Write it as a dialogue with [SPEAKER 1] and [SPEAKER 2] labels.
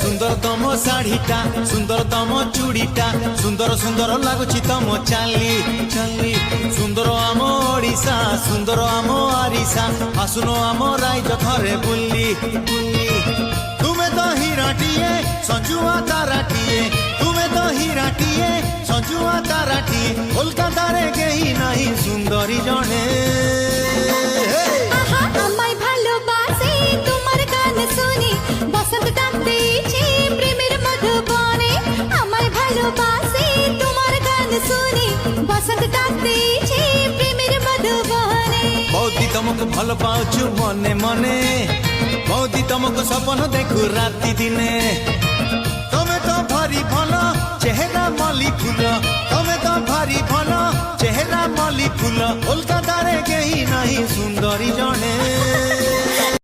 [SPEAKER 1] सुंदर तम शाढ़ीटा सुंदर तम चूड़ीटा सुंदर सुंदर लगुची तम चाली चाली सुंदर आम ओडिशा सुंदर आम आरिसा आसुनो आम राइज घरे बुल्ली बुल्ली तुमे तो हीराटिए संजुआ ताराटिए तुमे तो हीराटिए संजुआ ताराटिए कोलकाता रे केही नहीं सुंदरी जने
[SPEAKER 2] আমায় ভালোবাসে তোমার গান শুনি বসন্ত ডাক দিয়েছে প্রেমের মধুবনে আমায় ভালোবাসে তোমার গান শুনি বসন্ত ডাক দিয়েছে প্রেমের মধুবনে
[SPEAKER 1] बौदी तुमको भल पाउछु मने मने बौदी तुमको सपन देखु राति दिने तमे तो भारी भल चेहरा मली फूल तमे तो भारी भल चेहरा मली फूल कोलकाता रे केही नहीं सुंदरी जने